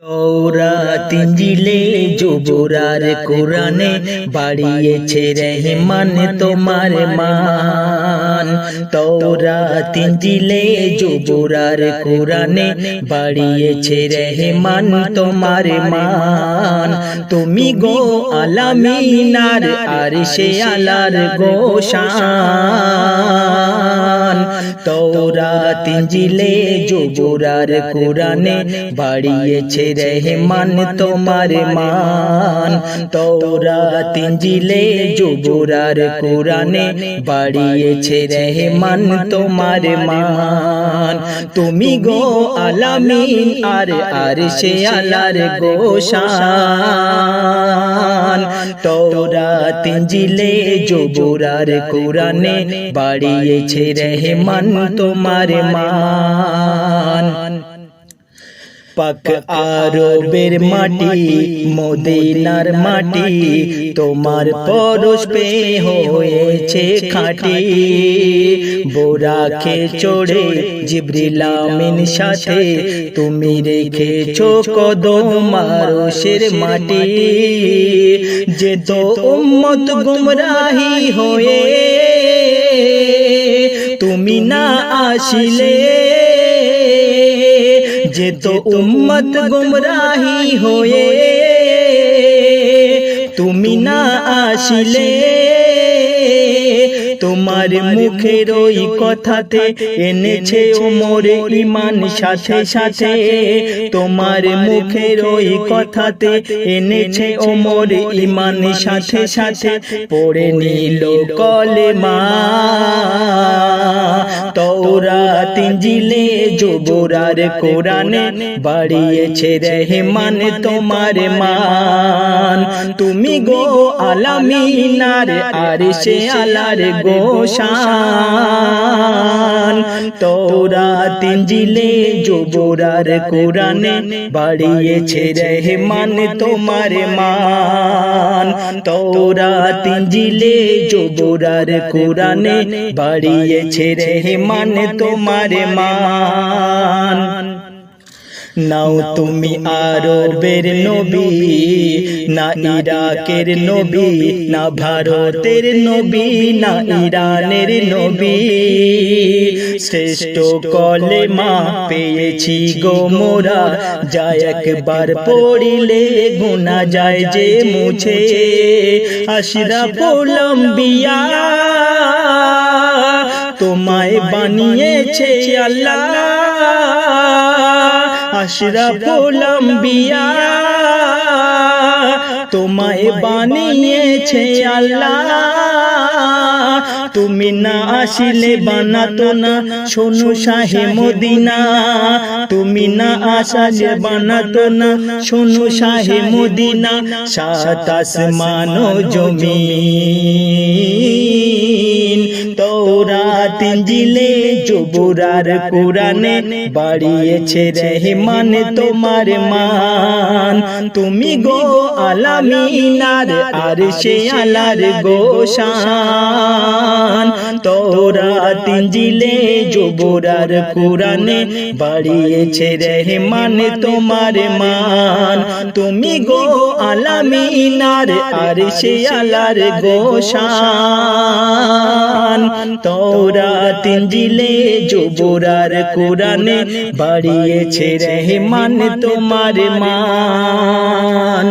তৌরাত ইনজিলে জবুর আর কোরআনে বাড়িয়েছে রহমান তোমার মান। তৌরাত ইনজিলে জবুর আর কোরআনে বাড়িয়েছে রহমান তোমার মান। তুমি গো আলামিনার আরশে আলার গোশান। তৌরাত ইনজিলে জবুর আর কোরআনে বাড়িয়েছে রহমান তোমার মান। তৌরাত ইনজিলে জবুর আর কোরআনে বাড়িয়েছে রহমান তোমার মান। তুমি গো আলামিন আর আরশে আলার গোশান। তৌরাত ইনজিলে জবুর আর কোরআনে বাড়িয়েছে রহমান তোমার মান। পাক আরবের মাটি মদিনার মাটি তোমার পরশ পে হয়েছে খাঁটি। বোরাকে চড়ে জিবরিল আমিন সাথে তুমি রেখেছো কদম আরশের মাটি। যে তো উম্মত গুমরাহি হয়ে তুমি না আসিলে, যে তো উম্মত গুমরাহি হয়ে তুমি না আসিলে। তোমার মুখের ওই কথাতে এনেছে ওমর ঈমান সাথে সাথে। তোমার মুখের ওই কথাতে এনেছে ওমর ঈমান সাথে সাথে। পড়ে নিল কলেমা। তৌরাত ইনজিলে জবুর আর কোরআনে বাড়িয়েছে রহমান তোমার মান। তুমি গো আলামিনার আরশে আলার গোশান। তৌরাত ইনজিলে জবুর আর কোরআনে বাড়িয়েছে রহমান তোমার মান। তৌরাত ইনজিলে জবুর আর কোরআনে বাড়িয়েছে রহমান তোমার মান। নাও তুমি আরবের নবী, না ইরাকের নবী, না ভারতের নবী, না ইরানের নবী। শ্রেষ্ঠ কলেমা পেয়েছি গো মোরা, যা একবার পড়িলে গুনাহ যায় যে মুছে। আশরাফুল আম্বিয়া তোমায় বানিয়েছে আল্লাহ। আশরাফুল আম্বিয়া তোমায় বানিয়েছে আল্লাহ। তুমি না আসিলে বানাতো না শোনো শাহে মদিনা। তুমি না আসলে বানাতো না শোনো শাহে মদিনা। সাত আসমান ও জমিন। তৌরাত ইনজিলে জবুর আর কোরআনে বাড়িয়েছে রহমান তোমার মান। তুমি গো আলামিনার আরশে আলার গোশান। তৌরাত ইনজিলে জবুর আর কোরআনে বাড়িয়েছে রহমান তোমার মান। তুমি গো আলামিনার আরশে আলার গোশান। তৌরাত ইনজিলে জবুর আর কোরআনে বাড়িয়েছে রহমান তোমার মান।